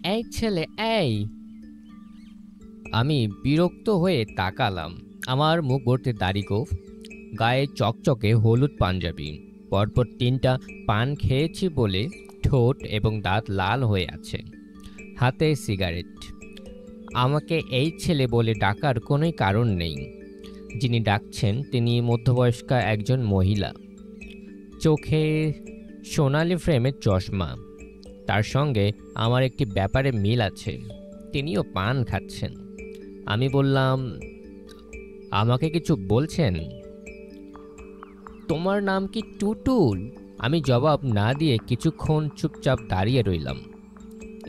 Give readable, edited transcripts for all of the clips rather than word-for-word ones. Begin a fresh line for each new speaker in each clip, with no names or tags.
এই ছেলে, এই! আমি বিরক্ত হয়ে তাকালাম। আমার মুখ ভর্তি দাড়ি গোঁফ, গায়ে চকচকে হলুদ পাঞ্জাবি, পরপর ৩টা পান খেয়েছি বলে ঠোঁট এবং দাঁত লাল হয়ে আছে, হাতে সিগারেট। আমাকে এই ছেলে বলে ডাকার কোনো কারণ নেই। যিনি ডাকছেন তিনি মধ্যবয়স্কা একজন মহিলা, চোখে সোনালি ফ্রেমের চশমা। তার সঙ্গে আমার একটি ব্যাপারে মিল আছে, তিনিও পান খাচ্ছেন। আমি বললাম, আমাকে কিছু বলছেন? তোমার নাম কি টুটুল? আমি জবাব না দিয়ে কিছুক্ষণ চুপচাপ দাঁড়িয়ে রইলাম।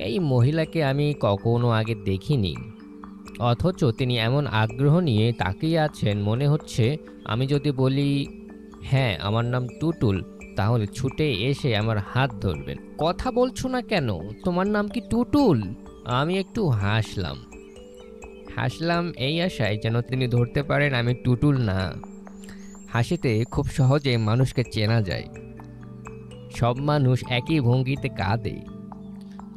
এই মহিলাকে আমি কখনো আগে দেখিনি, অথচ তিনি এমন আগ্রহ নিয়ে তাকিয়ে আছেন, মনে হচ্ছে আমি যদি বলি হ্যাঁ আমার নাম টুটুল, তাহলে ছুটে এসে আমার হাত ধরবেন। কথা বলছো না কেন? তোমার নাম কি টুটুল? আমি একটু হাসলাম এই আশায় যেন তিনি ধরতে পারেন আমি টুটুল না। হাসিতে খুব সহজে মানুষকে চেনা যায়। সব মানুষ একই ভঙ্গিতে কাঁদে,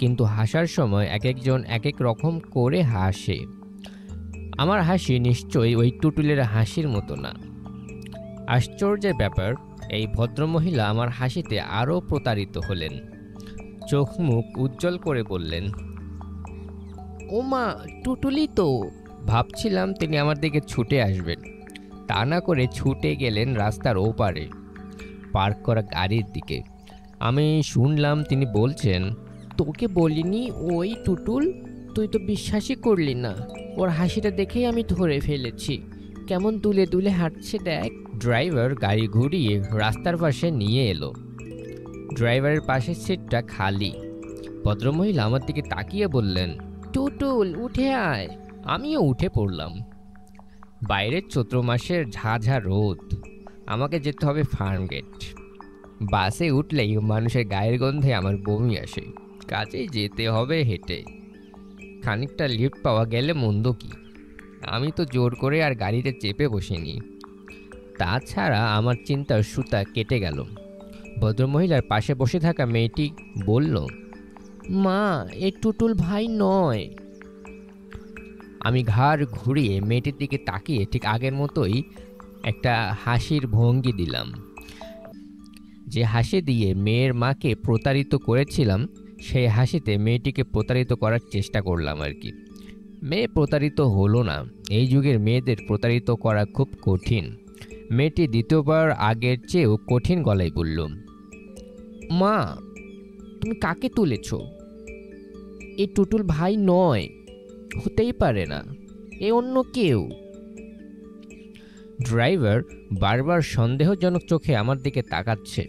কিন্তু হাসার সময় এক একজন এক এক রকম করে হাসে। আমার হাসি নিশ্চয়ই ওই টুটুলের হাসির মতো না। আশ্চর্যের ব্যাপার, এই ভদ্রমহিলা আমার হাসিতে আরও প্রতারিত হলেন। চোখ মুখ উজ্জ্বল করে বললেন, ওমা, টুটুলি তো! ভাবছিলাম তিনি আমার দিকে ছুটে আসবেন, তা না করে ছুটে গেলেন রাস্তার ওপারে পার্ক করা গাড়ির দিকে। আমি শুনলাম তিনি বলছেন, তোকে বলিনি ওই টুটুল? তুই তো বিশ্বাসই করলি না। ওর হাসিটা দেখেই আমি ধরে ফেলেছি। কেমন দুলে দুলে হাঁটছে দেখ। ড্রাইভার গাড়ি ঘুরিয়ে রাস্তার পাশে নিয়ে এলো। ড্রাইভারের পাশের সিটটা খালি। ভদ্রমহিলা আমার দিকে তাকিয়ে বললেন, টুটুল উঠে আয়। আমিও উঠে পড়লাম। বাইরের চৈত্র মাসের ঝাঝা রোদ। আমাকে যেতে হবে ফার্মগেট। বাসে উঠলেই মানুষের গায়ের গন্ধে আমার বমি আসে, কাজেই যেতে হবে হেঁটে। খানিকটা লিফট পাওয়া গেলে মন্দ কি, আমি তো জোর করে আর গাড়িতে চেপে বসিনি। তাছাড়া আমার চিন্তার সুতা কেটে গেল। ভদ্রমহিলার পাশে বসে থাকা মেয়েটি বলল, মা, এ টুটুল ভাই নয়। আমি ঘাড় ঘুরিয়ে মেয়েটির দিকে তাকিয়ে ঠিক আগের মতোই একটা হাসির ভঙ্গি দিলাম। যে হাসি দিয়ে মেয়ের মাকে প্রতারিত করেছিলাম, সেই হাসিতে মেয়েটিকে প্রতারিত করার চেষ্টা করলাম আর কি। মেয়ে প্রতারিত হলো না। এই যুগের মেয়েদের প্রতারিত করা খুব কঠিন। মেয়েটি দ্বিতীয়বার আগের চেয়েও কঠিন গলায় বলল, মা, তুমি কাকে তুলেছ? এ টুটুল ভাই নয়, হতেই পারে না, এ অন্য কেউ। ড্রাইভার বারবার সন্দেহজনক চোখে আমার দিকে তাকাচ্ছে।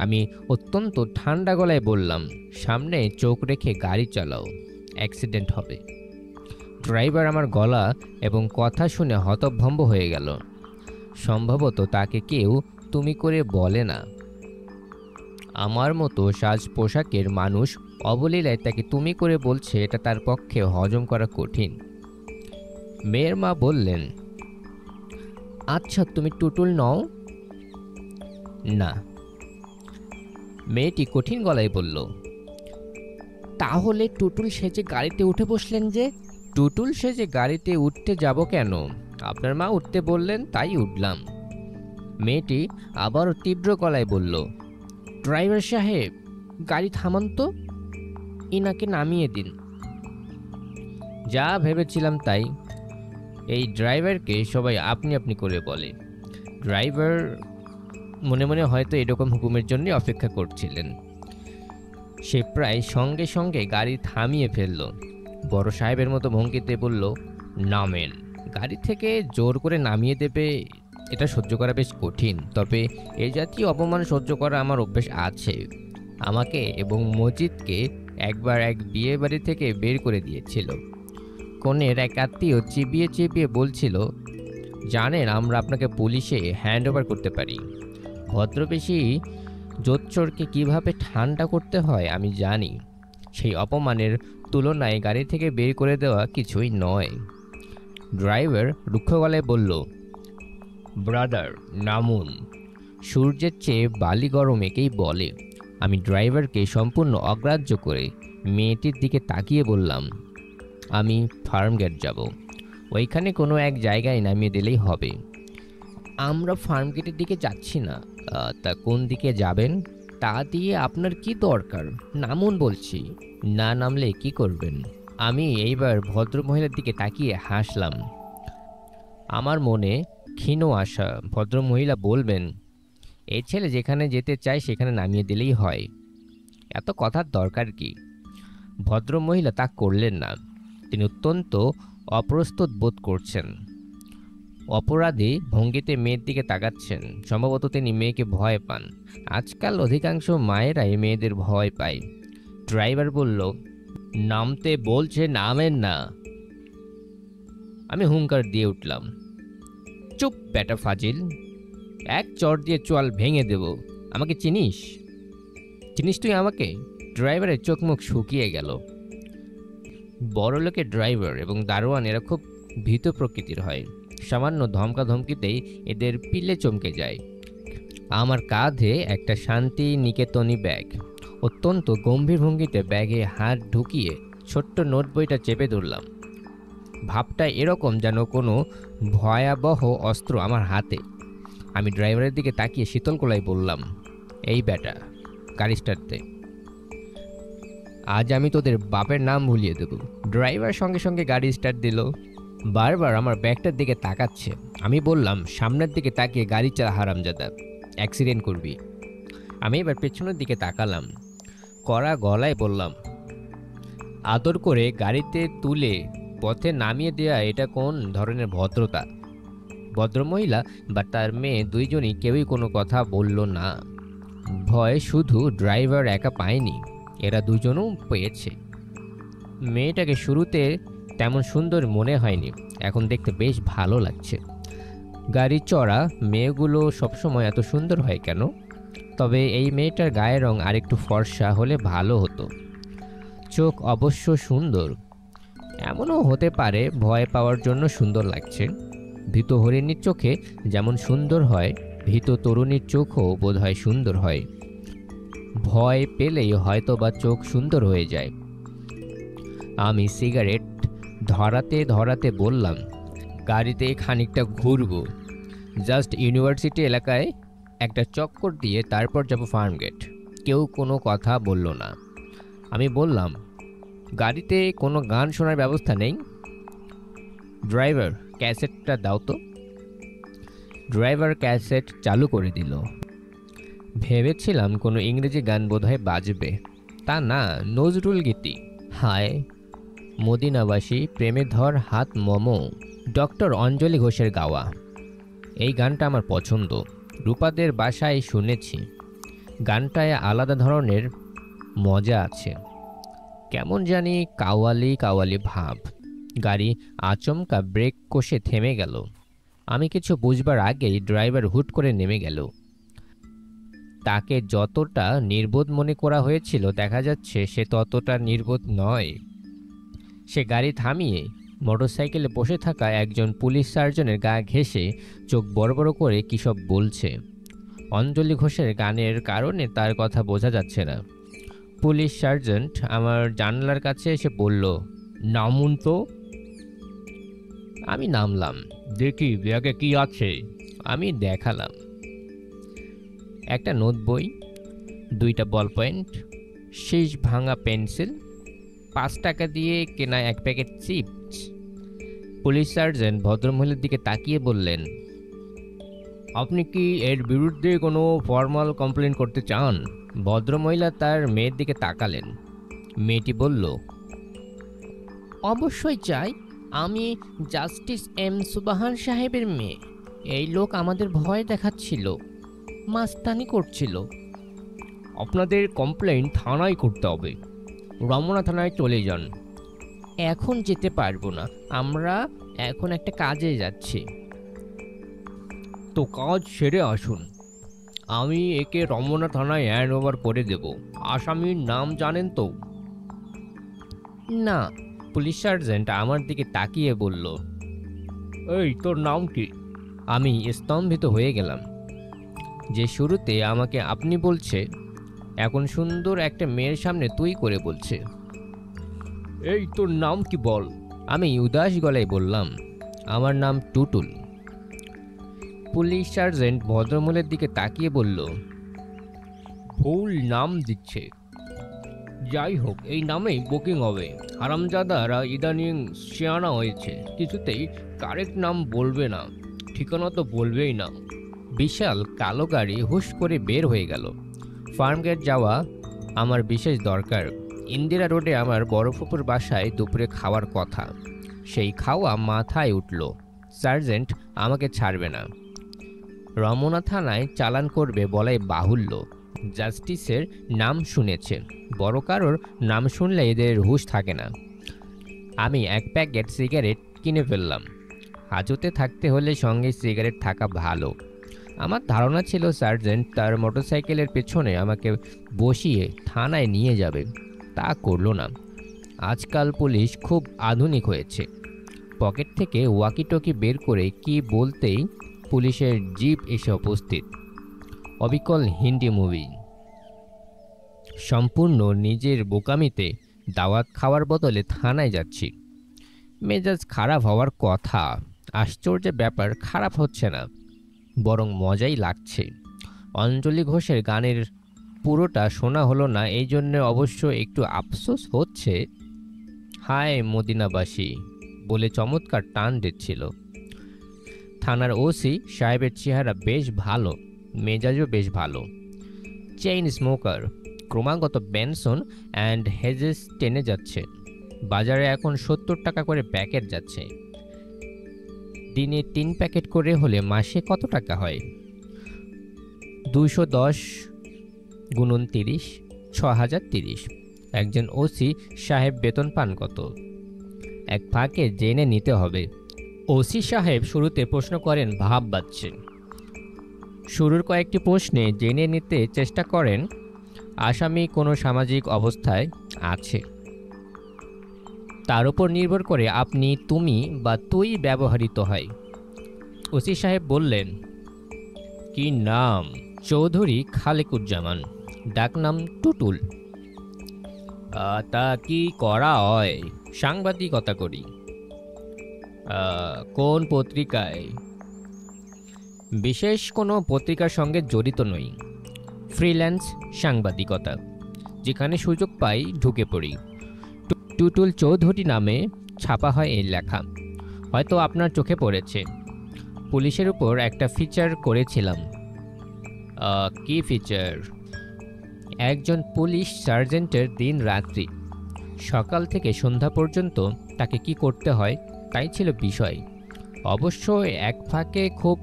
আমি অত্যন্ত ঠান্ডা গলায় বললাম, সামনে চোখ রেখে গাড়ি চালাও, অ্যাক্সিডেন্ট হবে। ড্রাইভার আমার গলা এবং কথা শুনে হতভম্ব হয়ে গেল। সম্ভবত তাকে কেউ তুমি করে বলে না। আমার মতো সাজ পোশাকের মানুষ অবলীলায় তাকে তুমি করে বলছে, এটা তার পক্ষে হজম করা কঠিন। মেয়ের মা বললেন, আচ্ছা তুমি টুটুল নও? না। মেয়েটি কঠিন গলায় বলল, তাহলে টুটুল সেজে গাড়িতে উঠে বসলেন যে? টুটুল সেজে গাড়িতে উঠতে যাব কেন? আপনার মা উঠতে বললেন, তাই উঠলাম। মেয়েটি আবার তীব্র গলায় বলল, ড্রাইভার সাহেব, গাড়ি থামান তো, ইনাকে নামিয়ে দিন। যা ভেবেছিলাম তাই। এই ড্রাইভারকে সবাই আপনি আপনি করে বলে। ড্রাইভার মনে মনে হয়তো এরকম হুকুমের জন্য অপেক্ষা করছিলেন। সে প্রায় সঙ্গে সঙ্গে গাড়ি থামিয়ে ফেলল। বড় সাহেবের মতো ভঙ্গিতে বলল, নামেন। গাড়ি থেকে জোর করে নামিয়ে দেবে, এটা সহ্য করা বেশ কঠিন। তবে এ জাতীয় অপমান সহ্য করা আমার অভ্যেস আছে। আমাকে এবং মজিদকে একবার এক বিয়ে বাড়ি থেকে বের করে দিয়েছিল। কনের এক আত্মীয় চিবিয়ে চিবিয়ে বলছিল, জানেন আমরা আপনাকে পুলিশে হ্যান্ড ওভার করতে পারি। ভদ্রবেশী জোচ্চোরকে কিভাবে ঠান্ডা করতে হয় আমি জানি। সেই অপমানের তুলনায় গাড়ি থেকে বের করে দেওয়া কিছুই নয়। ড্রাইভার রুক্ষ গলায় বলল, ব্রাদার নামুন। সূর্যের চেয়ে বালি গরম একেই বলে। আমি ড্রাইভারকে সম্পূর্ণ অগ্রাহ্য করে মেয়েটির দিকে তাকিয়ে বললাম, আমি ফার্ম গেট যাব, ওইখানে কোনো এক জায়গায় নামিয়ে দিলেই হবে। আমরা ফার্ম গেটের দিকে যাচ্ছি না। তা কোন দিকে যাবেন? তা দিয়ে আপনার কি দরকার? নামুন বলছি। না নামলে কি করবেন? আমি এইবার ভদ্রমহিলার দিকে তাকিয়ে হাসলাম। আমার মনে ক্ষীণ আশা ভদ্রমহিলা বলবেন, এই ছেলে যেখানে যেতে চায় সেখানে নামিয়ে দিলেই হয়, এত কথার দরকার কি? ভদ্রমহিলা তা করলেন না। তিনি অত্যন্ত অপ্রস্তুত বোধ করছেন। অপরাধী ভঙ্গিতে মেয়ের দিকে তাকাচ্ছেন। সম্ভবত তিনি মেয়েকে ভয় পান। আজকাল অধিকাংশ মায়েরাই মেয়েদের ভয় পায়। ড্রাইভার বলল, নামতে বলছে, নামেন না। আমি হুঙ্কার দিয়ে উঠলাম, চুপ বেটা ফাজিল, এক চড় দিয়ে চোয়াল ভেঙে দেব। আমাকে চিনিস? চিনিস তুই আমাকে? ড্রাইভারের চোখ মুখ শুকিয়ে গেল। বড়লোকের ড্রাইভার এবং দারোয়ান এরা খুব ভীত প্রকৃতির হয়। সামান্য ধমকা ধমকিতেই এদের পিলে চমকে যায়। আমার কাঁধে একটা শান্তি নিকেতনী ব্যাগ। অত্যন্ত গম্ভীর ভঙ্গিতে ব্যাগে হাত ঢুকিয়ে ছোট্ট নোট বইটা চেপে ধরলাম। ভাবটা এরকম যেন কোনো ভয়াবহ অস্ত্র আমার হাতে। আমি ড্রাইভারের দিকে তাকিয়ে শীতল গলায় বললাম, এই বেটা, গাড়ি স্টার্ট দে। আজ আমি তোদের বাপের নাম ভুলিয়ে দেব। ড্রাইভার সঙ্গে সঙ্গে গাড়ি স্টার্ট দিল। বারবার আমার ব্যাগটার দিকে তাকাচ্ছে। আমি বললাম, সামনের দিকে তাকিয়ে গাড়ি চালা হারামজাদা, অ্যাক্সিডেন্ট করবি। আমি এবার পেছনের দিকে তাকালাম। কড়া গলায় বললাম, আদর করে গাড়িতে তুলে পথে নামিয়ে দেয়া এটা কোন ধরনের ভদ্রতা? ভদ্রমহিলা বা তার মেয়ে দুইজনই কেউই কোনো কথা বলল না। ভয় শুধু ড্রাইভার একা পায়নি, এরা দুজনও পেয়েছে। মেয়েটাকে শুরুতে তেমন সুন্দর মনে হয়নি, এখন দেখতে বেশ ভালো লাগছে। গাড়ি চড়া মেয়েগুলো সবসময় এত সুন্দর হয় কেন? তবে এই মেয়েটার গায়ের রং আরেকটু ফর্সা হলে ভালো হতো। চোখ অবশ্য সুন্দর। এমনও হতে পারে ভয় পাওয়ার জন্য সুন্দর লাগছে। ভীত হরিণীর চোখে যেমন সুন্দর হয়, ভীত তরুণীর চোখও বোধহয় সুন্দর হয়। ভয় পেলেই হয়তো বা চোখ সুন্দর হয়ে যায়। আমি সিগারেট ধরাতে ধরাতে বললাম, গাড়িতে খানিকটা ঘুরবো, জাস্ট ইউনিভার্সিটি এলাকায় একটা চক্কর দিয়ে তারপর যাব ফার্ম গেট। কেউ কোনো কথা বলল না। আমি বললাম, গাড়িতে কোনো গান শোনার ব্যবস্থা নেই? ড্রাইভার, ক্যাসেটটা দাও তো। ড্রাইভার ক্যাসেট চালু করে দিল। ভেবেছিলাম কোনো ইংরেজি গান বোধহয় বাজবে, তা না, নজরুল গীতি। হায় মদিনাবাসী প্রেমে ধর হাত মমো, ডক্টর অঞ্জলি ঘোষের গাওয়া। এই গানটা আমার পছন্দ, রূপাদের বাসায় শুনেছি। গানটায় আলাদা ধরনের মজা আছে, কেমন জানি কাওয়ালি কাওয়ালি ভাব। গাড়ি আচমকা ব্রেক কষে থেমে গেল। আমি কিছু বুঝবার আগেই ড্রাইভার হুট করে নেমে গেল। তাকে যতটা নির্বোধ মনে করা হয়েছিল দেখা যাচ্ছে সে ততটা নির্বোধ নয়। সে গাড়ি থামিয়ে মোটরসাইকেলে বসে থাকা একজন পুলিশ সার্জনের গা ঘেঁষে চোখ বড় বড় করে কী সব বলছে। অঞ্জলি ঘোষের গানের কারণে তার কথা বোঝা যাচ্ছে না। পুলিশ সার্জেন্ট আমার জানলার কাছে এসে বলল, নামুন তো। আমি নামলাম। দেখি ব্যাগে কি আছে। আমি দেখালাম, একটা নোট বই, 2টা বল পয়েন্ট, শীষ ভাঙা পেন্সিল, 5 টাকা দিয়ে কেনা এক প্যাকেট চিপস। পুলিশ সার্জেন্ট ভদ্রমহিলার দিকে তাকিয়ে বললেন, আপনি কি এর বিরুদ্ধে কোনো ফর্মাল কমপ্লেন করতে চান? ভদ্রমহিলা তার মেয়ের দিকে তাকালেন। মেয়েটি বলল, অবশ্যই চাই। আমি জাস্টিস এম সুবাহান সাহেবের মেয়ে। এই লোক আমাদের ভয় দেখাচ্ছিল, মাস্তানি করছিল। আপনাদের কমপ্লেন থানায় করতে হবে। রমনা থানায় চলে যান। এখন যেতে পারবো না, আমরা এখন একটা কাজে যাচ্ছি। তো কাজ সেরে আসুন, আমি একে রমনা থানায় হ্যান্ড ওভার করে দেব। আসামির নাম জানেন তো? না। পুলিশ সার্জেন্ট আমার দিকে তাকিয়ে বলল, এই তোর নাম কি? আমি স্তম্ভিত হয়ে গেলাম। যে শুরুতে আমাকে আপনি বলছে, এখন সুন্দর একটা মেয়ের সামনে তুই করে বলছে। এই তোর নাম কি বল? আমি উদাস গলায় বললাম, আমার নাম টুটুল। পুলিশ সার্জেন্ট ভদ্রমূলের দিকে তাকিয়ে বলল, ভুল নাম দিচ্ছে। যাই হোক, এই নামেই বুকিং হবে। হারামজাদারা ইদানিং শিয়ানা হয়েছে, কিছুতেই কারেক্ট নাম বলবে না, ঠিকানা তো বলবেই না। বিশাল কালো গাড়ি হুশ করে বের হয়ে গেল। ফার্মগেট যাওয়া আমার বিশেষ দরকার। ইন্দিরা রোডে আমার বড় ফুপুর বাসায় দুপুরে খাওয়ার কথা। সেই খাওয়া মাথায় উঠল। সার্জেন্ট আমাকে ছাড়বে না। রমনা থানায় চালান করবে বলাই বাহুল্য। জাস্টিসের নাম শুনেছে, বড় কারোর নাম শুনলে এদের হুঁশ থাকে না। আমি এক প্যাকেট সিগারেট কিনে ফেললাম। হাজতে থাকতে হলে সঙ্গে সিগারেট থাকা ভালো। আমার ধারণা ছিল সার্জেন্ট তার মোটরসাইকেলের পেছনে আমাকে বসিয়ে থানায় নিয়ে যাবে। তা করলো না। আজকাল পুলিশ খুব আধুনিক হয়েছে। পকেট থেকে ওয়াকিটকি বের করে কি বলতেই পুলিশের জিপ এসে উপস্থিত। অবিকল হিন্দি মুভি। সম্পূর্ণ নিজের বোকামিতে দাওয়াত খাওয়ার বদলে থানায় যাচ্ছি। মেজাজ খারাপ হওয়ার কথা। আশ্চর্যের ব্যাপার, খারাপ হচ্ছে না, বরং মজাই লাগছে। অঞ্জলি ঘোষের গানের পুরোটা শোনা হলো না, এই জন্য অবশ্য একটু আফসোস হচ্ছে। হায় মদিনাবাসী বলে চমৎকার টান দিচ্ছিল। থানার ওসি সাহেবের চেহারা বেশ ভালো, মেজাজও বেশ ভালো। চেইন স্মোকার, ক্রমাগত বেনসন অ্যান্ড হেজেস টেনে যাচ্ছে। বাজারে এখন 70 টাকা করে প্যাকেট যাচ্ছে। দিনে 3 প্যাকেট করে হলে মাসে কত টাকা হয়? 210 গুণন 30, 6030। একজন ওসি সাহেব বেতন পান কত? এক ফাঁকে জেনে নিতে হবে। ওসি সাহেব শুরুতে প্রশ্ন করেন, ভাব বাচ্চে। শুরুর কয়েকটি প্রশ্নে জেনে নিতে চেষ্টা করেন আসামি কোনো সামাজিক অবস্থায় আছে। তার উপর নির্ভর করে আপনি, তুমি বা তুই ব্যবহৃত হয়। ওসি সাহেব বললেন, কি নাম? চৌধুরী খালেকুজ্জামান, ডাকনাম টুটুল। তা কি করা হয়? সাংবাদিকতা করি। কোন পত্রিকায়? বিশেষ কোনো পত্রিকার সঙ্গে জড়িত নই, ফ্রিল্যান্স সাংবাদিকতা, যেখানে সুযোগ পাই ঢুকে পড়ি। টুটুল চৌধুরী নামে ছাপা হয় এই লেখা, হয়তো আপনার চোখে পড়েছে। পুলিশের উপর একটা ফিচার করেছিলাম। কি ফিচার? একজন পুলিশ সার্জেন্টের দিন রাত্রি, সকাল থেকে সন্ধ্যা পর্যন্ত তাকে কি করতে হয় তাই ছিল বিষয়। অবশ্য এক ফাঁকে খুব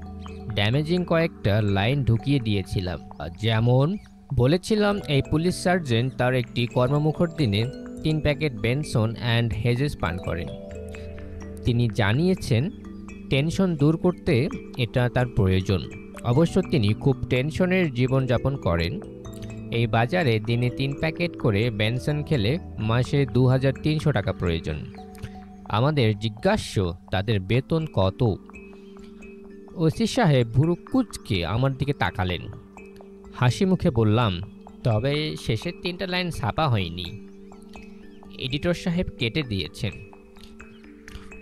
ড্যামেজিং কয়েকটা লাইন ঢুকিয়ে দিয়েছিলাম। যেমন বলেছিলাম, এই পুলিশ সার্জেন্ট তার একটি কর্মমুখর দিনে 3 প্যাকেট বেনসন অ্যান্ড হেজেস পান করেন। তিনি জানিয়েছেন টেনশন দূর করতে এটা তার প্রয়োজন। অবশ্য তিনি খুব টেনশনের জীবনযাপন করেন। এই বাজারে দিনে 3 প্যাকেট করে বেনসন খেলে মাসে 2300 টাকা প্রয়োজন। আমাদের জিজ্ঞাস্য তাদের বেতন কত? ওসি সাহেব ভুরু কুঁচকে আমার দিকে তাকালেন। হাসি মুখে বললাম, তবে শেষের 3টা লাইন ছাপা হয়নি, এডিটর সাহেব কেটে দিয়েছেন।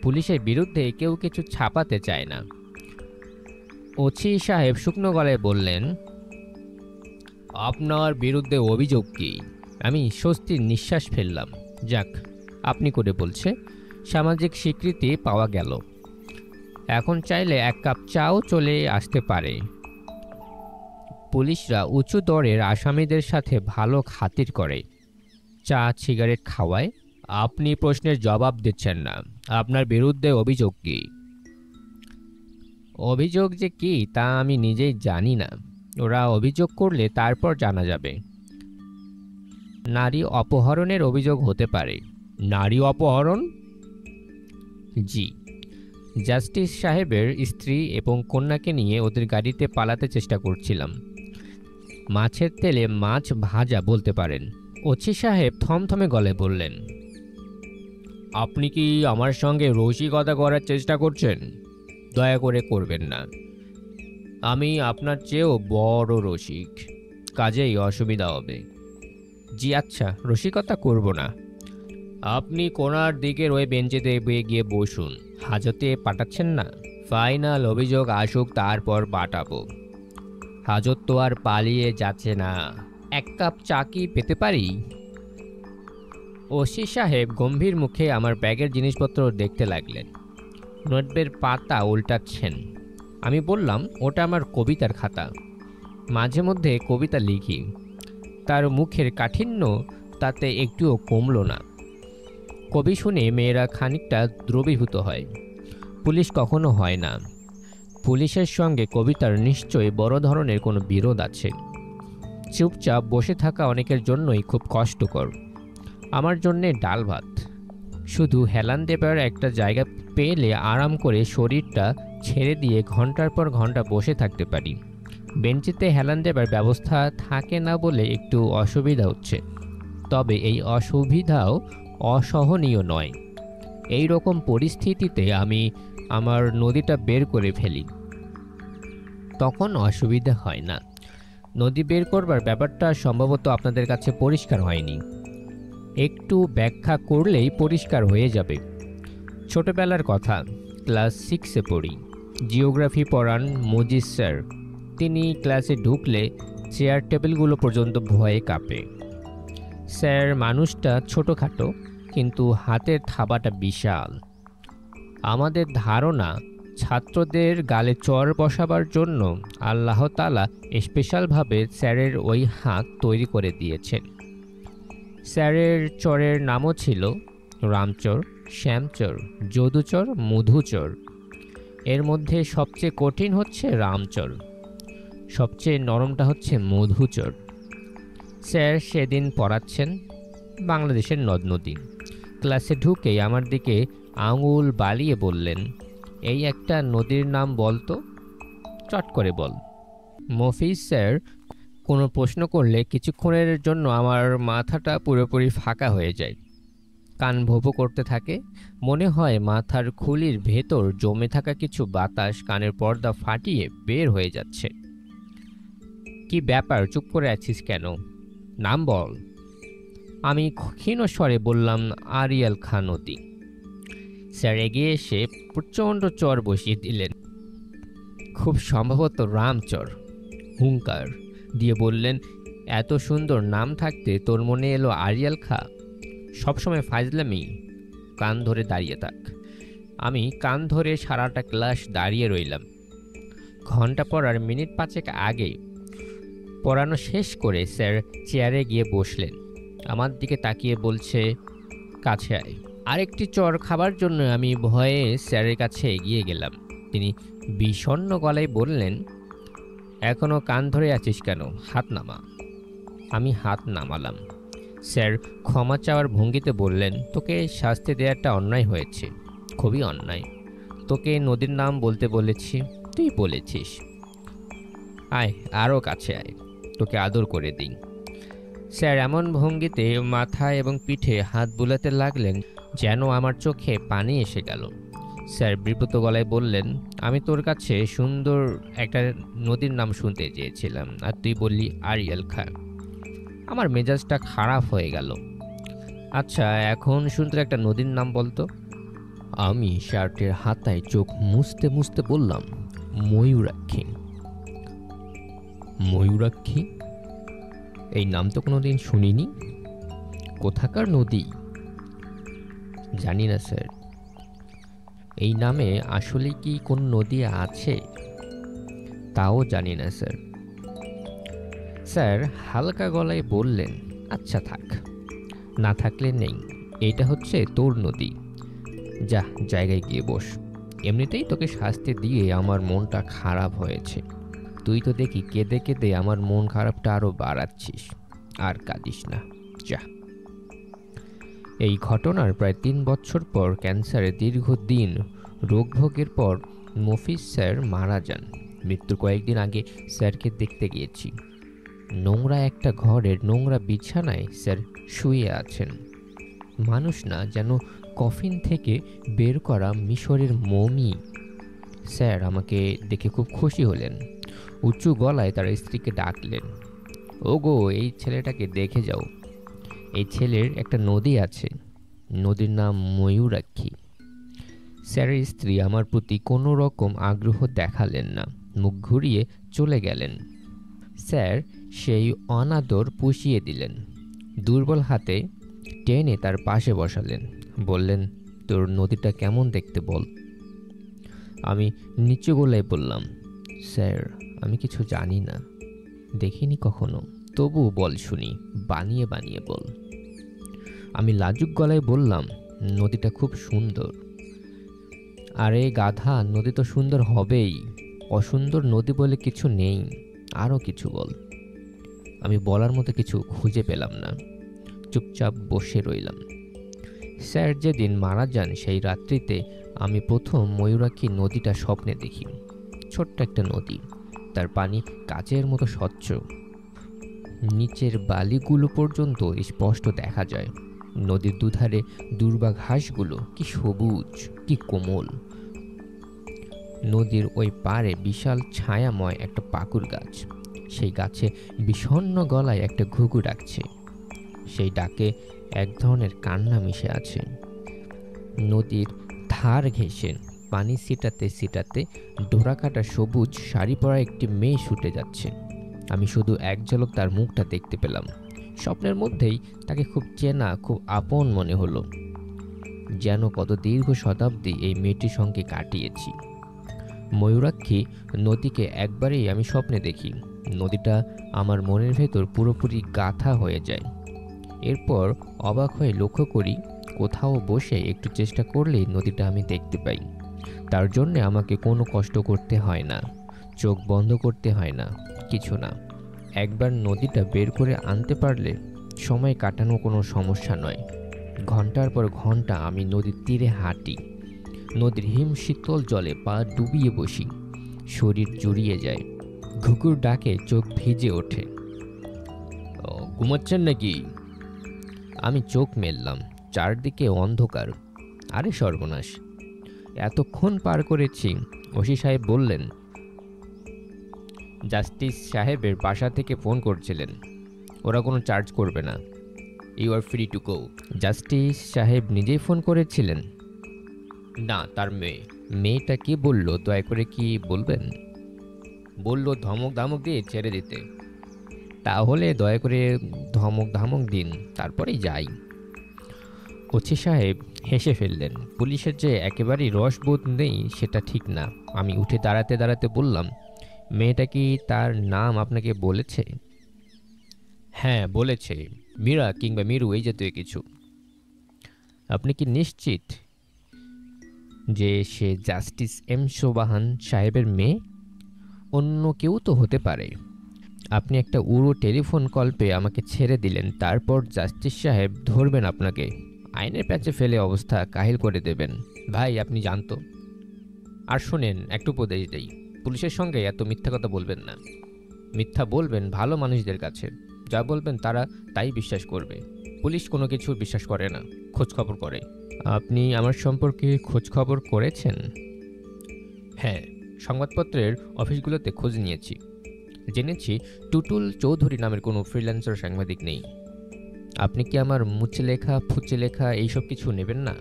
পুলিশের বিরুদ্ধে কেউ কিছু ছাপাতে চায় না। ওসি সাহেব শুকনো গলায় বললেন, আপনার বিরুদ্ধে অভিযোগ কি? আমি স্বস্তির নিঃশ্বাস ফেললাম। যাক, আপনি করে বলছে সামাজিক স্বীকৃতি পাওয়া গেল। এখন চাইলে 1 কাপ চাও চলে আসতে পারে। পুলিশরা উঁচু দরের আসামিদের সাথে ভালো খাতির করে, চা সিগারেট খাওয়ায়। আপনি প্রশ্নের জবাব দিচ্ছেন না। আপনার বিরুদ্ধে অভিযোগ কি? অভিযোগ যে কি তা আমি নিজেই জানি না। ওরা অভিযোগ করলে তারপর জানা যাবে। নারী অপহরণের অভিযোগ হতে পারে। নারী অপহরণ? জি। জাস্টিস সাহেবের স্ত্রী এবং কন্যাকে নিয়ে ওদের গাড়িতে পালাতে চেষ্টা করছিলাম। মাছের তেলে মাছ ভাজা বলতে পারেন। ওসি সাহেব থমথমে গলায় বললেন, আপনি কি আমার সঙ্গে রসিকতা করার চেষ্টা করছেন? দয়া করে করবেন না। আমি আপনার চেয়েও বড় রসিক, কাজেই অসুবিধা হবে। জি আচ্ছা, রসিকতা করব না। আপনি কোনার দিকের ওই বেঞ্চেতে গিয়ে বসুন। হাজতে পাঠাচ্ছেন না? ফাইনাল অভিযোগ আসুক, তারপর পাঠাবো। হাজত তো আর পালিয়ে যাচ্ছে না। এক কাপ চা কি পেতে পারি? ওসি সাহেব গম্ভীর মুখে আমার ব্যাগের জিনিসপত্র দেখতে লাগলেন। নোটবের পাতা উল্টাচ্ছেন। আমি বললাম, ওটা আমার কবিতার খাতা। মাঝে মধ্যে কবিতা লিখি। তার মুখের কাঠিন্য তাতে একটুও কমল না। কবি শুনে মেয়েরা খানিকটা দ্রবীভূত হয়। পুলিশ কখনো হয় না। পুলিশের সঙ্গে কবিতার নিশ্চয়ই বড় ধরনের কোনো বিরোধ আছে। চুপচাপ বসে থাকা অনেকের জন্যই খুব কষ্টকর। আমার জন্যে ডাল ভাত। শুধু হেলান দেবার একটা জায়গা পেলে আরাম করে শরীরটা ছেড়ে দিয়ে ঘন্টার পর ঘন্টা বসে থাকতে পারি। বেঞ্চিতে হেলান দেবার ব্যবস্থা থাকে না বলে একটু অসুবিধা হচ্ছে। তবে এই অসুবিধাও অসহনীয় নয়। এই রকম পরিস্থিতিতে আমি আমার নদীটা বের করে ফেলি। তখন অসুবিধা হয় না। নদী বের করবার ব্যাপারটা সম্ভবত আপনাদের কাছে পরিষ্কার হয়নি। একটু ব্যাখ্যা করলেই পরিষ্কার হয়ে যাবে। ছোটবেলার কথা, ক্লাস 6-এ পড়ি। জিওগ্রাফি পড়ান মজিদ স্যার। তিনি ক্লাসে ঢুকলে চেয়ার টেবিলগুলো পর্যন্ত ভয়ে কাঁপে। স্যার মানুষটা ছোটোখাটো, কিন্তু হাতের থাবাটা বিশাল। আমাদের ধারণা, ছাত্রদের গালে চর বসাবার জন্য আল্লাহ তাআলা স্পেশালভাবে স্যারের ওই হাত তৈরি করে দিয়েছেন। স্যারের চরের নামও ছিল রামচর, শ্যামচর, যদুচর, মধুচর। এর মধ্যে সবচেয়ে কঠিন হচ্ছে রামচর, সবচেয়ে নরমটা হচ্ছে মধুচর। স্যার সেদিন পড়াচ্ছেন বাংলাদেশের নদ নদী। ক্লাসে ঢুকেই আমার দিকে আঙুল বালিয়ে বললেন, এই একটা নদীর নাম বলতো, চট করে বল। মফিজ স্যার কোনো প্রশ্ন করলে কিছুক্ষণের জন্য আমার মাথাটা পুরোপুরি ফাঁকা হয়ে যায়। কান ভোঁ করতে থাকে। মনে হয় মাথার খুলির ভেতর জমে থাকা কিছু বাতাস কানের পর্দা ফাটিয়ে বের হয়ে যাচ্ছে। কি ব্যাপার, চুপ করে আছিস কেন? নাম বল। আমি ক্ষীণ স্বরে বললাম, আরিয়াল খান নদী। স্যার এগিয়ে এসে প্রচণ্ড চর বসিয়ে দিলেন। খুব সম্ভবত রামচর। হুঙ্কার দিয়ে বললেন, এত সুন্দর নাম থাকতে তোর মনে এলো আরিয়াল খা? সবসময় ফাজলামি। কান ধরে দাঁড়িয়ে থাক। আমি কান ধরে সারাটা ক্লাস দাঁড়িয়ে রইলাম। ঘন্টা পড়ার মিনিট 5 আগে পড়ানো শেষ করে স্যার চেয়ারে গিয়ে বসলেন। আমার দিকে তাকিয়ে বলছে, কাছে আয়। আরেকটি চর খাবার জন্য আমি ভয়ে স্যারের কাছে এগিয়ে গেলাম। তিনি বিষণ্ণ গলায় বললেন, এখনো কান ধরে আছিস কেন? হাত নামা। আমি হাত নামালাম। স্যার ক্ষমা চাওয়ার ভঙ্গিতে বললেন, তোকে শাস্তি দেওয়াটা অন্যায় হয়েছে, খুবই অন্যায়। তোকে নদীর নাম বলতে বলেছি, তুই বলেছিস। আয়, আরও কাছে আয়, তোকে আদর করে দিই। স্যার এমন ভঙ্গিতে মাথায় এবং পিঠে হাত বুলাতে লাগলেন যেন আমার চোখে পানি এসে গেল। স্যার বিব্রত গলায় বললেন, আমি তোর কাছে সুন্দর একটা নদীর নাম শুনতে চেয়েছিলাম, আর তুই বললি আরিয়াল খা। আমার মেজাজটা খারাপ হয়ে গেল। আচ্ছা, এখন সুন্দর একটা নদীর নাম বলতো। আমি শার্টের হাতায় চোখ মুছতে মুছতে বললাম, ময়ূরাক্ষী। ময়ূরাক্ষী? এই নাম তো কোনোদিন শুনিনি। কোথাকার নদী? জানি না স্যার। এই নামে আসলে কি কোন নদী আছে? তাও জানি না স্যার। স্যার হালকা গলায় বললেন, আচ্ছা থাক, না থাকলে নেই। এইটা হচ্ছে তোর নদী। যা, জায়গায় গিয়ে বস। এমনিতেই তোকে শাস্তি দিয়ে আমার মনটা খারাপ হয়েছে। তুই তো দেখি কেঁদে কেঁদে আমার মন খারাপটা আরও বাড়াচ্ছিস। আর কাঁদিস না, যা। এই ঘটনার প্রায় 3 বছর পর ক্যান্সারে দীর্ঘদিন রোগভোগের পর মফিজ স্যার মারা যান। মৃত্যুর কয়েকদিন আগে স্যারকে দেখতে গিয়েছি। নোংরা একটা ঘরের নোংরা বিছানায় স্যার শুয়ে আছেন। মানুষ না, যেন কফিন থেকে বের করা মিশরের মমি। স্যার আমাকে দেখে খুব খুশি হলেন। উঁচু গলায় তার স্ত্রীকে ডাকলেন, ওগো, এই ছেলেটাকে দেখে যাও। এই ছেলের একটা নদী আছে, নদীর নাম ময়ূরাক্ষী। স্যারের স্ত্রী আমার প্রতি কোনো রকম আগ্রহ দেখালেন না, মুখ ঘুরিয়ে চলে গেলেন। স্যার সেই অনাদর পুষিয়ে দিলেন। দুর্বল হাতে টেনে তার পাশে বসালেন, বললেন, তোর নদীটা কেমন দেখতে বল। আমি নিচু গলায় বললাম, স্যার আমি কিছু জানি না, দেখিনি কখনো, তবু বল শুনি, বানিয়ে বানিয়ে বল। আমি লাজুক গলায় বললাম, নদীটা খুব সুন্দর। আরে গাধা, নদী তো সুন্দর হবেই, অসুন্দর নদী বলে কিছু নেই, আরও কিছু বল। আমি বলার মতো কিছু খুঁজে পেলাম না, চুপচাপ বসে রইলাম। স্যার যেদিন মারা যান সেই রাত্রিতে আমি প্রথম ময়ূরাক্ষী নদীটা স্বপ্নে দেখি। ছোট্ট একটা নদী, তার পানি কাচের মতো স্বচ্ছ, নিচের বালিগুলো পর্যন্ত স্পষ্ট দেখা যায়। নদীর দুধারে দুর্বা ঘাসগুলো কি সবুজ, কি কোমল। নদীর ওই পারে বিশাল ছায়াময় একটা পাকুড় গাছ, সেই গাছে বিষণ্ণ গলায় একটা ঘুঘু ডাকছে। সেই ডাকে এক ধরনের কান্না মিশে আছে। নদীর ধার ঘেঁষে পানি ছিটাতে ছিটাতে ডোরাকাটা সবুজ শাড়ি পরা একটি মেয়ে ছুটে যাচ্ছে। আমি শুধু এক ঝলক তার মুখটা দেখতে পেলাম। স্বপ্নের মধ্যেই তাকে খুব চেনা, খুব আপন মনে হলো, যেন কত দীর্ঘ শতাব্দী এই মেয়েটির সঙ্গে কাটিয়েছি। ময়ূরাক্ষী নদীকে একবারেই আমি স্বপ্নে দেখি। নদীটা আমার মনের ভেতর পুরোপুরি গাঁথা হয়ে যায়। এরপর অবাক হয়ে লক্ষ্য করি, কোথাও বসে একটু চেষ্টা করলেই নদীটা আমি দেখতে পাই। তার জন্যে আমাকে কোনো কষ্ট করতে হয় না, চোখ বন্ধ করতে হয় না, কিছু না। একবার নদীটা বের করে আনতে পারলে সময় কাটানো কোনো সমস্যা নয়। ঘন্টার পর ঘন্টা আমি নদীর তীরে হাঁটি, নদীর হিম শীতল জলে পা ডুবিয়ে বসি, শরীর জুড়িয়ে যায়। ঘুঘুর ডাকে চোখ ভিজে ওঠে। ঘুমাচ্ছেন নাকি? আমি চোখ মেললাম, চারদিকে অন্ধকার। আরে সর্বনাশ, এতক্ষণ পার করেছি। ওসি সাহেব বললেন, জাস্টিস সাহেবের বাসা থেকে ফোন করছিলেন, ওরা কোনো চার্জ করবে না, you are free to go. Justice সাহেব নিজেই ফোন করেছিলেন? না, তার মেয়ে। মেয়েটা কি বলল দয়া করে কি বলবেন? বলল ধমক ধামক দিয়ে ছেড়ে দিতে। তাহলে দয়া করে ধমক ধামক দিন, তারপরেই যাই। ওসি সাহেব হেসে ফেললেন। পুলিশের যে একেবারেই রসবোধ নেই সেটা ঠিক না। আমি উঠে দাঁড়াতে দাঁড়াতে বললাম, মেয়েটা কি তার নাম আপনাকে বলেছে? হ্যাঁ বলেছে, মীরা কিংবা মিরু এই জাতীয় কিছু। আপনি কি নিশ্চিত যে সে জাস্টিস এম সোবাহান সাহেবের মেয়ে? অন্য কেউ তো হতে পারে। আপনি একটা উড়ো টেলিফোন কল পেয়ে আমাকে ছেড়ে দিলেন, তারপর জাস্টিস সাহেব ধরবেন আপনাকে, আইনের প্যাচে ফেলে অবস্থা কাহিল করে দেবেন। ভাই আপনি জানতো। আর শোনেন, একটু উপদেশ দেই, পুলিশের সঙ্গে এত মিথ্যা কথা বলবেন না। মিথ্যা বলবেন ভালো মানুষদের কাছে, যা বলবেন তারা তাই বিশ্বাস করবে। পুলিশ কোনো কিছু বিশ্বাস করে না, খোঁজ খবর করে। আপনি আমার সম্পর্কে খোঁজ খবর করেছেন? হ্যাঁ, সংবাদপত্রের অফিসগুলোতে খোঁজ নিয়েছি। জেনেছি টুটুল চৌধুরী নামের কোনো ফ্রিল্যান্সার সাংবাদিক নেই। আপনি কি আমার মুছে লেখা ফুচে লেখা এইসব কিছু নেবেন না?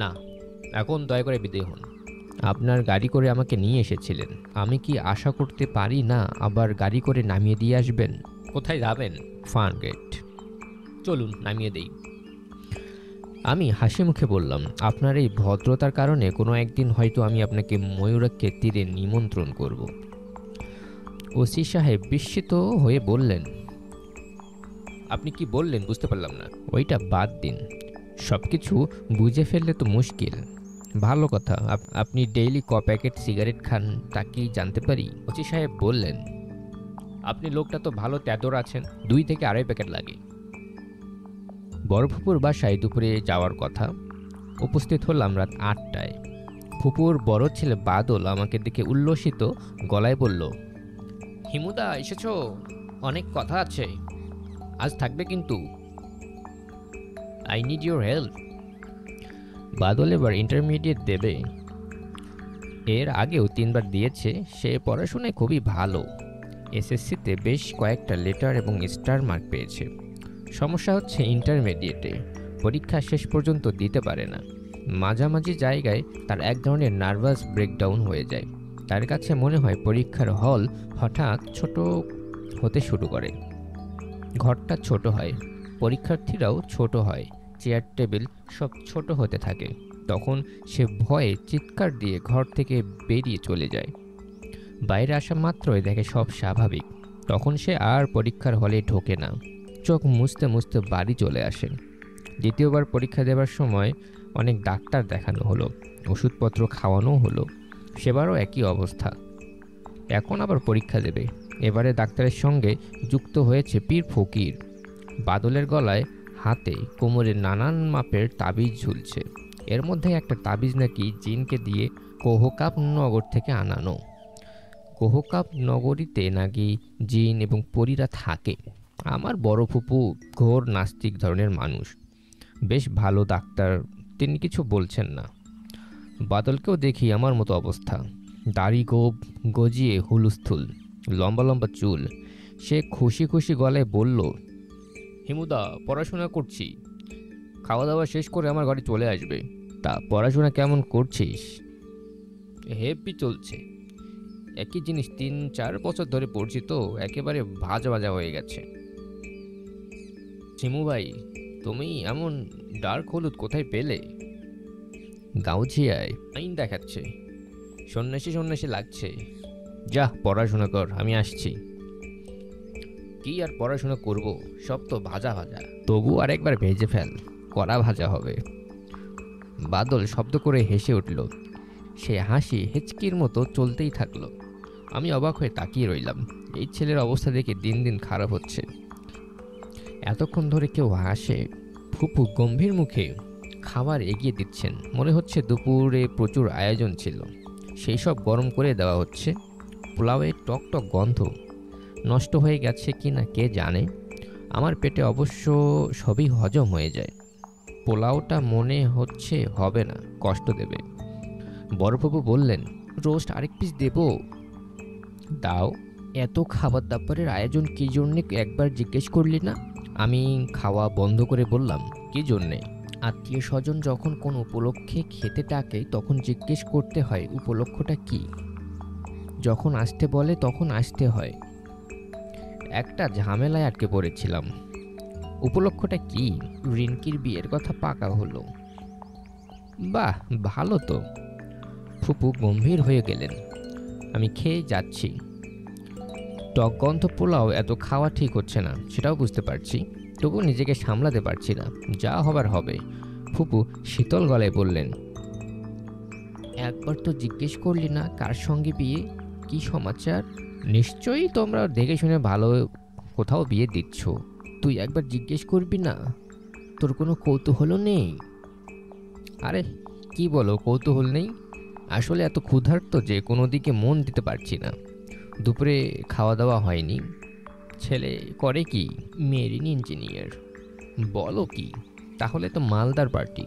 না, এখন দয়া করে বিদায় হন। আপনার গাড়ি করে আমাকে নিয়ে এসেছিলেন, আমি কি আশা করতে পারি না আবার গাড়ি করে নামিয়ে দিয়ে আসবেন? কোথায় যাবেন? ফার্মগেট। চলুন নামিয়ে দেই। আমি হাসি মুখে বললাম, আপনার এই ভদ্রতার কারণে কোনো একদিন হয়তো আমি আপনাকে ময়ূরাক্ষীর তীরে নিমন্ত্রণ করব। ওসি সাহেব বিস্মিত হয়ে বললেন, আপনি কি বললেন বুঝতে পারলাম না। ওইটা বাদ দিন, সব কিছু বুঝে ফেললে তো মুশকিল। ভালো কথা, আপনি ডেইলি ক প্যাকেট সিগারেট খান তা কি জানতে পারি? ওসি সাহেব বললেন, আপনি লোকটা তো ভালো তেদর আছেন, 2 থেকে 2.5 প্যাকেট লাগে। বড় ফুপুর বাসায় দুপুরে যাওয়ার কথা। উপস্থিত হলাম রাত 8টায়। ফুপুর বড় ছেলে বাদল আমাকে দেখে উল্লসিত গলায় বলল, হিমুদা এসেছো, অনেক কথা আছে, আজ থাকবে কিন্তু। I need your help. Badal এবার ইন্টারমিডিয়েট দেবে, এর আগেও 3বার দিয়েছে। সে পড়াশোনায় খুবই ভালো, এসএসসিতে বেশ কয়েকটা লেটার এবং স্টার মার্ক পেয়েছে। সমস্যা হচ্ছে ইন্টারমিডিয়েটে পরীক্ষা শেষ পর্যন্ত দিতে পারে না। মাঝামাঝি জায়গায় তার এক ধরনের নার্ভাস ব্রেকডাউন হয়ে যায়। তার কাছে মনে হয় পরীক্ষার হল হঠাৎ ছোট হতে শুরু করে। ঘরটা ছোট হয়, পরীক্ষার্থীরাও ছোট হয়, চেয়ার টেবিল সব ছোট হতে থাকে। তখন সে ভয়ে চিৎকার দিয়ে ঘর থেকে বেরিয়ে চলে যায়। বাইরে আসা মাত্রই দেখে সব স্বাভাবিক। তখন সে আর পরীক্ষার হলে ঢোকে না, চোখ মুছতে মুছতে বাড়ি চলে আসে। দ্বিতীয়বার পরীক্ষা দেওয়ার সময় অনেক ডাক্তার দেখানো হলো, ওষুধপত্র খাওয়ানো হলো, সেবারও একই অবস্থা। এখন আবার পরীক্ষা দেবে। এবারে ডাক্তারের সঙ্গে যুক্ত হয়েছে পীর ফকির। বাদলের গলায়, হাতে, কোমরে নানান মাপের তাবিজ ঝুলছে। এর মধ্যে একটা তাবিজ নাকি জিনকে দিয়ে কোহকাব নগর থেকে আনানো। কোহকাব নগরীতে নাকি জিন এবং পরীরা থাকে। আমার বড় ফুপু ঘোর নাস্তিক ধরনের মানুষ, বেশ ভালো ডাক্তার, তিনি কিছু বলছেন না। বাদলকেও দেখি আমার মতো অবস্থা, দাড়ি গোপ গজিয়ে হুলুস্থুল, লম্বা লম্বা চুল। সে খুশি খুশি গলায় বলল, হিমুদা, পড়াশোনা করছি, খাওয়া দাওয়া শেষ করে আমার ঘরে চলে আসবে। তা পড়াশোনা কেমন করছিস? হেভি চলছে। একই জিনিস 3-4 বছর ধরে পড়ছি তো একেবারে ভাজা ভাজা হয়ে গেছে। শিমু ভাই, তুমি এমন ডার্ক হলুদ কোথায় পেলে? গাউছিয়ায় আইন দেখাচ্ছে, সন্ন্যাসী সন্ন্যাসী লাগছে। যা পড়াশোনা কর, আমি আসছি। কি আর পড়াশোনা করব, সব তো ভাজা ভাজা। তবু আরেকবার ভেজে ফেল, কড়া ভাজা হবে। বাদল শব্দ করে হেসে উঠল। সে হাসি হেঁচকির মতো চলতেই থাকলো। আমি অবাক হয়ে তাকিয়ে রইলাম। এই ছেলের অবস্থা দেখে দিন দিন খারাপ হচ্ছে। এতক্ষণ ধরে কেউ হাসে। ফুপু গম্ভীর মুখে খাবার এগিয়ে দিচ্ছেন। মনে হচ্ছে দুপুরে প্রচুর আয়োজন ছিল, সেই সব গরম করে দেওয়া হচ্ছে। পোলাওয়ের টক টক গন্ধ, নষ্ট হয়ে গেছে কি না কে জানে। আমার পেটে অবশ্য সবই হজম হয়ে যায়। পোলাওটা মনে হচ্ছে হবে না, কষ্ট দেবে। বড়বাবু বললেন, রোস্ট আরেক পিস দেব? দাও। এত খাবার দাবারের আয়োজন কী জন্যে একবার জিজ্ঞেস করলি না? আমি খাওয়া বন্ধ করে বললাম, কী জন্যে? আত্মীয় স্বজন যখন কোনো উপলক্ষে খেতে ডাকে তখন জিজ্ঞেস করতে হয় উপলক্ষটা কি। যখন আসতে বলে তখন আসতে হয়। একটা ঝামেলায় আটকে পড়েছিলাম। উপলক্ষটা কি? রিনকির বিয়ের কথা পাকা হলো। বাহ, ভালো তো। ফুপু গম্ভীর হয়ে গেলেন। আমি খেয়ে যাচ্ছি। টক গন্ধ পোলাও এত খাওয়া ঠিক হচ্ছে না, সেটাও বুঝতে পারছি। তবু নিজেকে সামলাতে পারছি না। যা হবার হবে। ফুপু শীতল গলায় বললেন, একবার তো জিজ্ঞেস করলি না কার সঙ্গে বিয়ে, কি সমাচার? নিশ্চয়ই তোমরা দেখে শুনে ভালো কোথাও বিয়ে দিচ্ছ। তুই একবার জিজ্ঞেস করবি না? তোর কোনো কৌতূহল নেই? আরে কি বলো, কৌতূহল নেই? আসলে এত ক্ষুধার্ত যে কোনো দিকে মন দিতে পারছি না। দুপুরে খাওয়া দাওয়া হয়নি। ছেলে করে কি? Marine engineer. বলো কি? তাহলে তো মালদার পার্টি।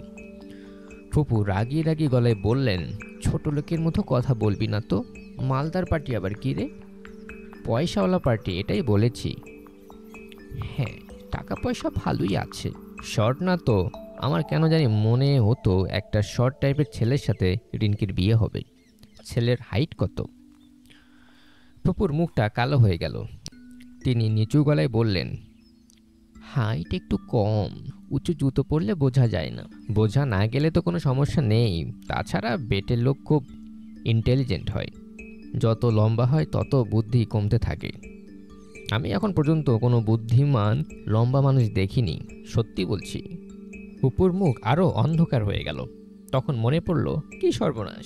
ফুপু রাগিয়ে রাগিয়ে গলায় বললেন, ছোট লোকের মতো কথা বলবি না তো। মালদার পার্টি আবার কি রে? পয়সাওয়ালা পার্টি, এটাই বলেছি। হ্যাঁ, টাকা পয়সা ভালোই আছে। শর্ট না তো। আমার কেন জানি মনে হতো একটা শর্ট টাইপের ছেলের সাথে রিনকির বিয়ে হবে। ছেলের হাইট কত? ফুপুর মুখটা কালো হয়ে গেল। তিনি নিচু গলায় বললেন, হাইট একটু কম, উঁচু জুতো পরলে বোঝা যায় না। বোঝা না গেলে তো কোনো সমস্যা নেই। তাছাড়া বেটের লোক খুব ইন্টেলিজেন্ট হয়, যত লম্বা হয় তত বুদ্ধি কমতে থাকে। আমি এখন পর্যন্ত কোনো বুদ্ধিমান লম্বা মানুষ দেখিনি, সত্যি বলছি। ফুপুর মুখ আরও অন্ধকার হয়ে গেল। তখন মনে পড়ল, কি সর্বনাশ,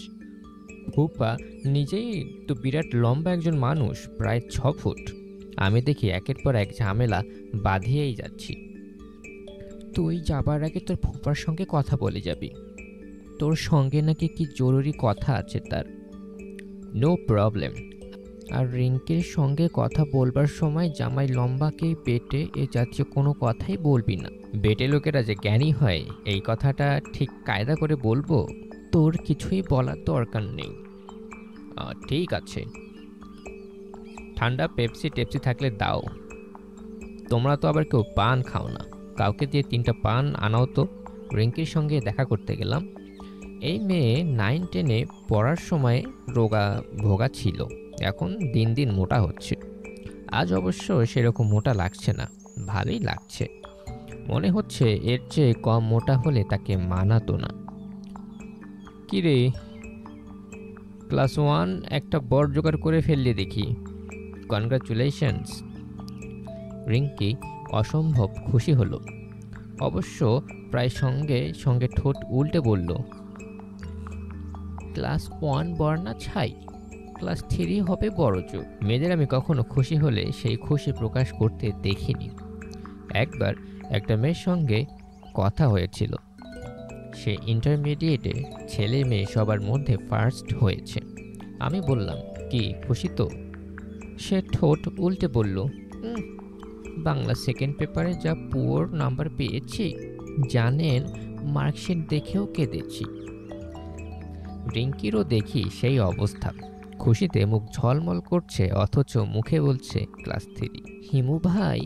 ফুপা নিজেই তো বিরাট লম্বা একজন মানুষ, প্রায় 6 ফুট। আমি দেখি একের পর এক ঝামেলা বাঁধিয়েই যাচ্ছি। তুই যাবার আগে তোর ফুপার সঙ্গে কথা বলে যাবি। তোর সঙ্গে নাকি কি জরুরি কথা আছে তার। No problem. আর রিঙ্কির সঙ্গে কথা বলবার সময় জামাই লম্বাকে বেটে এ জাতীয় কোনো কথাই বলবি না। বেটে লোকেরা যে জ্ঞানী হয় এই কথাটা ঠিক কায়দা করে বলবো। তোর কিছুই বলার দরকার নেই। ঠিক আছে। ঠান্ডা পেপসি টেপসি থাকলে দাও। তোমরা তো আবার কেউ পান খাও না, কাউকে দিয়ে 3টা পান আনাও তো। রিঙ্কির সঙ্গে দেখা করতে গেলাম। এই মেয়ে 9-10-এ পড়ার সময় রোগা ভোগা ছিল, এখন দিন দিন মোটা হচ্ছে। আজ অবশ্য সেরকম মোটা লাগছে না, ভালোই লাগছে। মনে হচ্ছে এর চেয়ে কম মোটা হলে তাকে মানাতো না। কিরে, ক্লাস 1 একটা বর জোগাড় করে ফেললি দেখি, কনগ্রাচুলেশনস। রিঙ্কি অসম্ভব খুশি হলো, অবশ্য প্রায় সঙ্গে সঙ্গে ঠোঁট উল্টে বলল, ক্লাস 1 বর না ছাই, ক্লাস 3 হবে বড়জোর। মেয়েদের আমি কখনো খুশি হলে সেই খুশি প্রকাশ করতে দেখিনি। একবার একটা মেয়ের সঙ্গে কথা হয়েছিল, সে ইন্টারমিডিয়েটে, ছেলে মেয়ে সবার মধ্যে ফার্স্ট হয়েছে। আমি বললাম, কি খুশি তো? সে ঠোঁট উল্টে বলল, বাংলা সেকেন্ড পেপারে যা পুয়ার নাম্বার পেয়েছি, জানেন মার্কশিট দেখেও কেঁদেছি। রিঙ্কিরও দেখি সেই অবস্থা, খুশিতে মুখ ঝলমল করছে, অথচ মুখে বলছে ক্লাস 3। হিমু ভাই,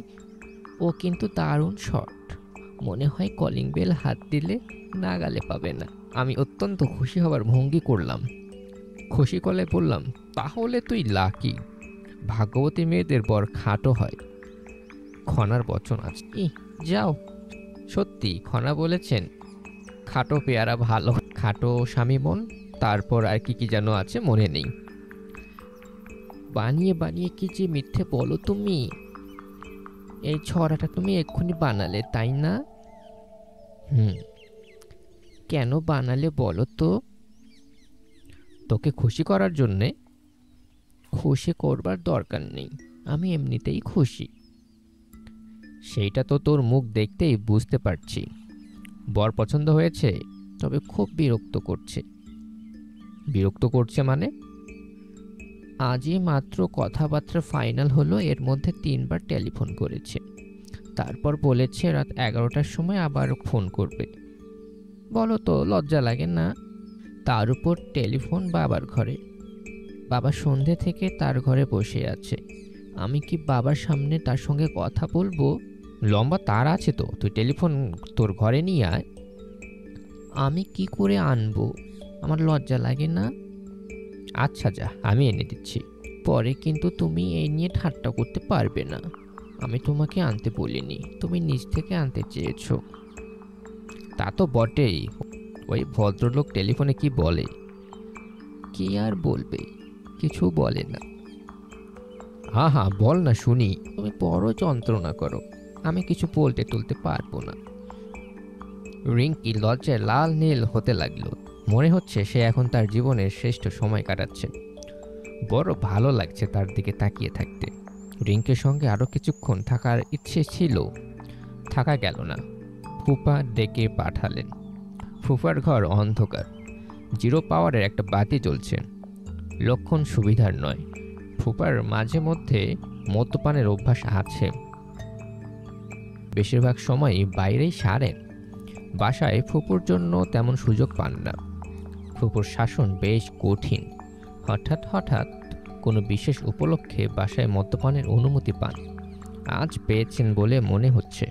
ও কিন্তু দারুণ শর্ট, মনে হয় কলিং বেল হাত দিলে নাগালে পাবে না। আমি অত্যন্ত খুশি হবার ভঙ্গি করলাম, খুশি কলে বললাম, তাহলে তুই লাকি। ভাগ্যবতী মেয়েদের বর খাটো হয়। খনার বচন আছে, যাও। সত্যি খনা বলেছেন, খাটো পেয়ারা ভালো, খাটো স্বামী মন, তারপর আর কি কি যেন আছে মনে নেই। বানিয়ে বানিয়ে কি যে মিথ্যে বলো তুমি। এই ছড়াটা তুমি এক্ষুনি বানালে তাই না? কেন বানালে বলো তো? তোকে খুশি করার জন্যে। খুশি করবার দরকার নেই, আমি এমনিতেই খুশি। সেইটা তো তোর মুখ দেখতেই বুঝতে পারছি। বর পছন্দ হয়েছে, তবে খুব বিরক্ত করছে। বিরক্ত করছে মানে? আজই মাত্র কথাবার্তা ফাইনাল হলো, এর মধ্যে 3বার টেলিফোন করেছে, তারপর বলেছে রাত 11টার সময় আবার ফোন করবে। বলো তো লজ্জা লাগে না? তার উপর টেলিফোন বাবার ঘরে, বাবা সন্ধে থেকে তার ঘরে বসে আছে। আমি কি বাবার সামনে তার সঙ্গে কথা বলবো? লম্বা তার আছে তো, তুই টেলিফোন তোর ঘরে নিয়ে আয়। আমি কি করে আনবো? আমার লজ্জা লাগে না? আচ্ছা যা, আমি এনে দিচ্ছি। পরে কিন্তু তুমি এই নিয়ে ঠাট্টা করতে পারবে না, আমি তোমাকে আনতে বলিনি, তুমি নিজ থেকে আনতে চেয়েছো। তা তো বটেই, ওই ভদ্রলোক টেলিফোনে কি বলে? কি আর বলবে, কিছু বলে না। হ্যাঁ বল না শুনি। তুমি বড় যন্ত্রণা করো, আমি কিছু বলতে তুলতে পারবো না। রিঙ্কি লজ্জায় লাল নীল হতে লাগলো, মনে হচ্ছে সে এখন তার জীবনের শ্রেষ্ঠ সময় কাটাচ্ছে। বড় ভালো লাগছে তার দিকে তাকিয়ে থাকতে। রিঙ্কির সঙ্গে আরও কিছুক্ষণ থাকার ইচ্ছে ছিল, থাকা গেল না। ফুপা ডেকে পাঠালেন। ফুফার ঘর অন্ধকার, 0 পাওয়ারের একটা বাতি জ্বলছে, লক্ষণ সুবিধার নয়। ফুপার মাঝে মধ্যে মদ্যপানের অভ্যাস আছে, বেশিরভাগ সময়ই বাইরেই সারেন। বাসায় ফুপুর জন্য তেমন সুযোগ পান না। ফুপুর শাসন বেশ কঠিন, হঠাৎ হঠাৎ কোনো বিশেষ উপলক্ষে বাসায় মদ্যপানের অনুমতি পান। আজ পেয়েছেন বলে মনে হচ্ছে।